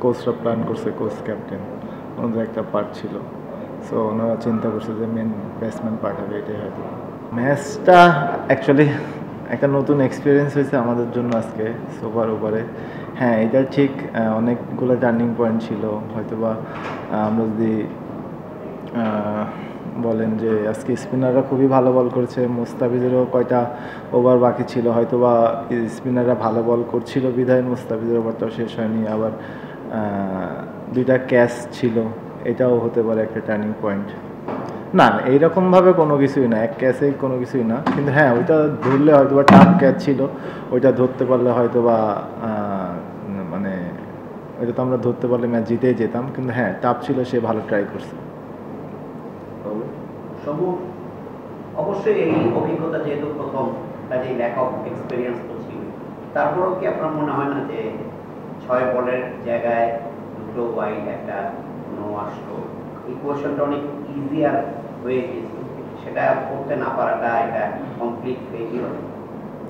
কোচরা plan করছে, coach captain ওনাদের একটা পার্ট ছিল। সো ওনারা চিন্তা করছে যে মেন ব্যাটসম্যান পাঠাবে, এটাই হয়তো। ম্যাচটা অ্যাকচুয়ালি একটা নতুন এক্সপিরিয়েন্স হয়েছে আমাদের জন্য আজকে সুপার ওভারে। হ্যাঁ, এটা ঠিক, অনেকগুলো টার্নিং পয়েন্ট ছিল। হয়তোবা আমরা যদি বলেন যে আজকে স্পিনাররা খুবই ভালো বল করেছে, মুস্তাফিজেরও কয়টা ওভার বাকি ছিল, হয়তোবা স্পিনাররা ভালো বল করছিল বিধায় মুস্তাফিজের ওভারটাও শেষ হয়নি। আবার দুইটা ক্যাচ ছিল, এটাও হতে পারে একটা টার্নিং পয়েন্ট। না, এইরকমভাবে কোনো কিছুই না, এক ক্যাচেই কোনো কিছুই না। কিন্তু হ্যাঁ, ওইটা ধরলে হয়তো বা টাফ ক্যাচ ছিল, ওইটা ধরতে পারলে হয়তো বা মানে ওইটা তো আমরা ধরতে পারলে ম্যাচ জিতেই যেতাম। কিন্তু হ্যাঁ, টাফ ছিল, সে ভালো ট্রাই করছে। অবশ্যই এই অভিজ্ঞতা যেহেতু প্রথম, কাজে ল্যাক অফ এক্সপিরিয়েন্স তো ছিল, তারপরেও কি আপনার মনে হয় না যে 6 বলের জায়গায় 2টো ওয়াইড একটা নো আসলো, ইকুয়েশনটা অনেক ইজিয়ার হয়ে গেছে, সেটা করতে না পারাটা এটা কমপ্লিট ফেলিওর?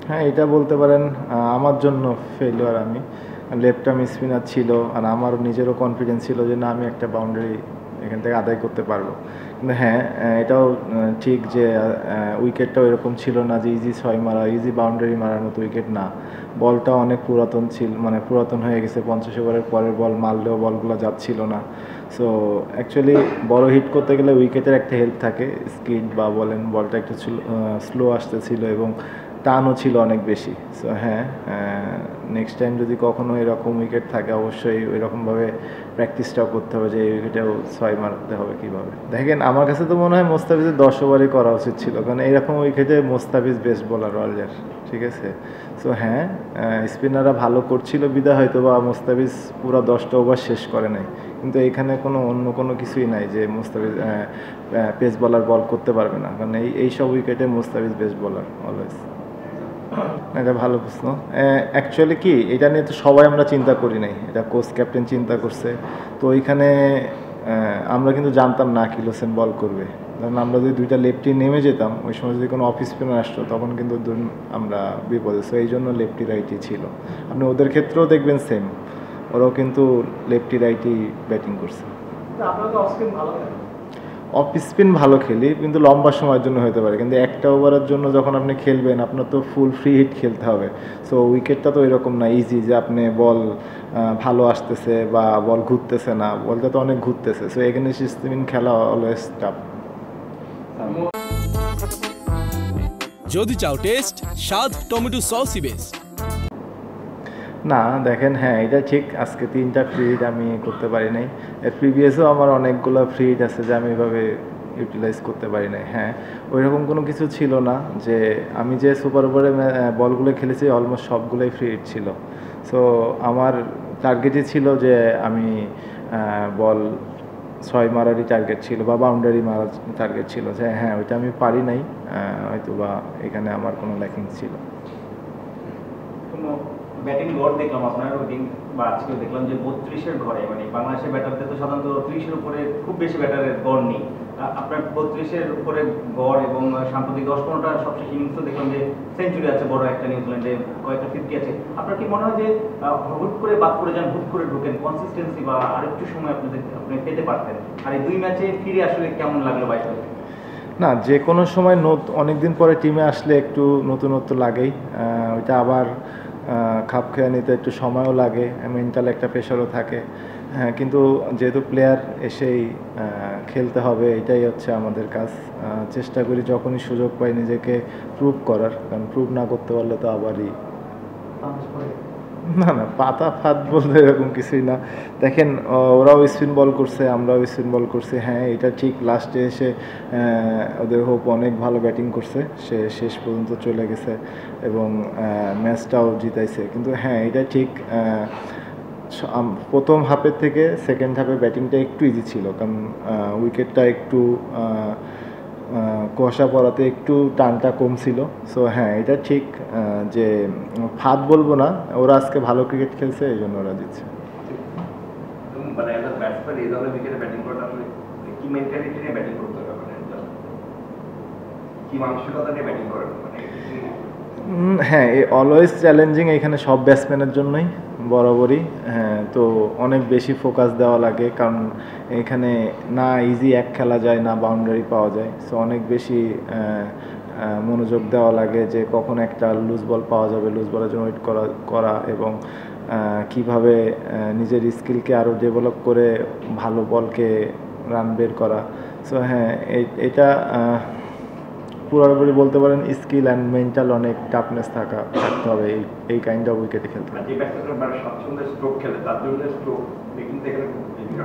হ্যাঁ, এটা বলতে পারেন আমার জন্য ফেলিওর। আমি লেফট আর্ম স্পিনার ছিল, আর আমার নিজেরও কনফিডেন্স ছিল যে না, আমি একটা বাউন্ডারি এখান থেকে আদায় করতে পারবো। কিন্তু হ্যাঁ, এটাও ঠিক যে উইকেটটাও এরকম ছিল না যে ইজি 6 মারা, ইজি বাউন্ডারি মারার মতো উইকেট না। বলটা অনেক পুরাতন ছিল, মানে পুরাতন হয়ে গেছে। 50 ওভারের পরের বল মারলেও বলগুলো যাচ্ছিল না। সো অ্যাকচুয়ালি বড় হিট করতে গেলে উইকেটের একটা হেল্প থাকে, স্কিড বা বলেন, বলটা একটু স্লো আসতেছিল এবং টানও ছিল অনেক বেশি। সো হ্যাঁ, নেক্সট টাইম যদি কখনো এরকম উইকেট থাকে, অবশ্যই ওইরকমভাবে প্র্যাকটিসটাও করতে হবে যে এই উইকেটেও 6 মারতে হবে কীভাবে। দেখেন, আমার কাছে তো মনে হয় মোস্তাফিজের 10 ওভারই করা উচিত ছিল, কারণ এইরকম উইকেটে মোস্তাফিজ বেস্ট বোলার ওয়ার্ল্ডের, ঠিক আছে। সো হ্যাঁ, স্পিনাররা ভালো করছিল বিদায় হয়তো বা মোস্তাফিজ পুরো 10টা ওভার শেষ করে নাই। কিন্তু এখানে অন্য কোনো কিছুই নাই যে মোস্তাফিজ পেস বোলার বল করতে পারবে না, কারণ এইসব উইকেটে মোস্তাফিজ বেস্ট বোলার অলওয়েজ। এটা ভালো প্রশ্ন। অ্যাকচুয়ালি কি, এটা নিয়ে তো সবাই আমরা চিন্তা করি নাই, এটা কোচ ক্যাপ্টেন চিন্তা করছে। তো ওইখানে আমরা কিন্তু জানতাম না কিল হোসেন বল করবে, কারণ আমরা যদি দুইটা লেফটি নেমে যেতাম, ওই সময় যদি কোনো অফ স্পিনার আসতো, তখন কিন্তু আমরা বিপদে। সো এই জন্য লেফটি রাইটি ছিল। আপনি ওদের ক্ষেত্রেও দেখবেন সেম, ওরাও কিন্তু লেফটি রাইটি ব্যাটিং করছে। অফ স্পিন ভালো খেলি, কিন্তু লম্বা সময়ের জন্য হতে পারে। কিন্তু একটা ওভারের জন্য যখন আপনি খেলবেন, আপনার তো ফুল ফ্রি হিট খেলতে হবে। সো উইকেটটা তো এরকম না ইজি যে আপনি বল ভালো আসতেছে বা বল ঘুরতেছে না, বলটা তো অনেক ঘুরতেছে। সো এখানে স্পিন খেলা অলওয়েজ টাফ। যদি চাও টেস্ট, স্বাদ টমেটো সসই বেস্ট। না দেখেন, হ্যাঁ এটা ঠিক, আজকে 3টা ফ্রি হিট আমি করতে পারি নাই। এর প্রিভিয়াসও আমার অনেকগুলো ফ্রি হিট আছে যে আমি এভাবে ইউটিলাইজ করতে পারি নাই। হ্যাঁ, ওইরকম কোনো কিছু ছিল না যে আমি যে সুপার ওভারে বলগুলো খেলেছি অলমোস্ট সবগুলোই ফ্রি হিট ছিল। সো আমার টার্গেটই ছিল যে আমি বল 6 মারারই টার্গেট ছিল বা বাউন্ডারি মারার টার্গেট ছিল। যে হ্যাঁ, ওইটা আমি পারি নাই, হয়তো বা এখানে আমার কোনো ল্যাকিংস ছিল। ব্যাটিং গড় দেখলাম আপনার ওই দিন বা আজকেও দেখলাম যে 32-এর ঘরে, মানে বাংলাদেশের ব্যাটারদের তো সাধারণত 30-এর উপরে খুব বেশি ব্যাটারের গড় নেই। আপনার 32-এর উপরে গড় এবং সাম্প্রতিক 10-15টা সবশেষ ইনিংসও দেখলাম যে সেঞ্চুরি আছে, বড় একটা নিউজিল্যান্ডে কয়েকটা 50 আছে। আপনার কি মনে হয় যে হুট করে বাদ করে যান, হুট করে ঢুকেন, কনসিস্টেন্সি বা আরেকটু সময় আপনি পেতে পারতেন? আর এই 2 ম্যাচে ফিরে আসলে কেমন লাগলো বাইরে? না, যে কোনো সময় অনেক দিন পরে টিমে আসলে একটু নতুনত্ব লাগেই। ওইটা আবার খাপ খেয়ে নিতে একটু সময়ও লাগে, মেন্টাল একটা প্রেশারও থাকে। হ্যাঁ, কিন্তু যেহেতু প্লেয়ার এসেই খেলতে হবে, এটাই হচ্ছে আমাদের কাজ। চেষ্টা করি যখনই সুযোগ পাই নিজেকে প্রুভ করার, কারণ প্রুভ না করতে পারলে তো আবারই না না, পাতা ফাঁদ বলতে এরকম কিছুই না। দেখেন, ওরাও স্পিন বল করছে, আমরাও স্পিন বল করছি। হ্যাঁ, এটা ঠিক, লাস্টে এসে ওদের হোপ অনেক ভালো ব্যাটিং করছে, সে শেষ পর্যন্ত চলে গেছে এবং ম্যাচটাও জিতাইছে। কিন্তু হ্যাঁ, এটা ঠিক, প্রথম হাফের থেকে সেকেন্ড হাফে ব্যাটিংটা একটু ইজি ছিল, কারণ উইকেটটা একটু কুয়াশা পড়াতে একটু টানটা কম ছিল। সো হ্যাঁ, এটা ঠিক যে ফাঁদ বলবো না, ওরা আজকে ভালো ক্রিকেট খেলছে, এই জন্য ওরা জিতছে। মানে একটা ব্যাটসম্যান এই ধরনের উইকেটে ব্যাটিং করাটা আসলে কি মেন্টালিটি নিয়ে ব্যাটিং করতে হবে, মানে কি মানসিকতা নিয়ে ব্যাটিং করেন? হ্যাঁ, অলওয়েজ চ্যালেঞ্জিং এখানে সব ব্যাটসম্যানের জন্যই। বরাবরই। হ্যাঁ, তো অনেক বেশি ফোকাস দেওয়া লাগে, কারণ এখানে না ইজি এক খেলা যায়, না বাউন্ডারি পাওয়া যায়। সো অনেক বেশি মনোযোগ দেওয়া লাগে যে কখন একটা লুজ বল পাওয়া যাবে, লুজ বলের জন্য ওয়েট করা এবং কিভাবে নিজের স্কিলকে আরও ডেভেলপ করে ভালো বলকে রান বের করা। সো হ্যাঁ, এটা পুরোপুরি বলতে পারেন স্কিল অ্যান্ড মেন্টাল অনেক টাফনেস থাকতে হবে এই কাইন্ড অফ উইকেটে খেলতে। যে ব্যাটসম্যান মানে স্বচ্ছন্দে স্ট্রোক খেলে তার জন্য স্ট্রোক মেকিং থেকে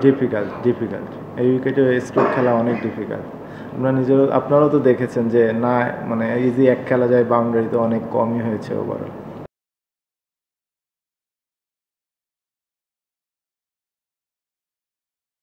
ডিফিকাল্ট এই উইকেটে স্ট্রোক খেলা অনেক ডিফিকাল্ট। আপনারাও তো দেখেছেন যে না মানে ইজি এক খেলা যায়, বাউন্ডারি তো অনেক কমই হয়েছে ওভারঅল।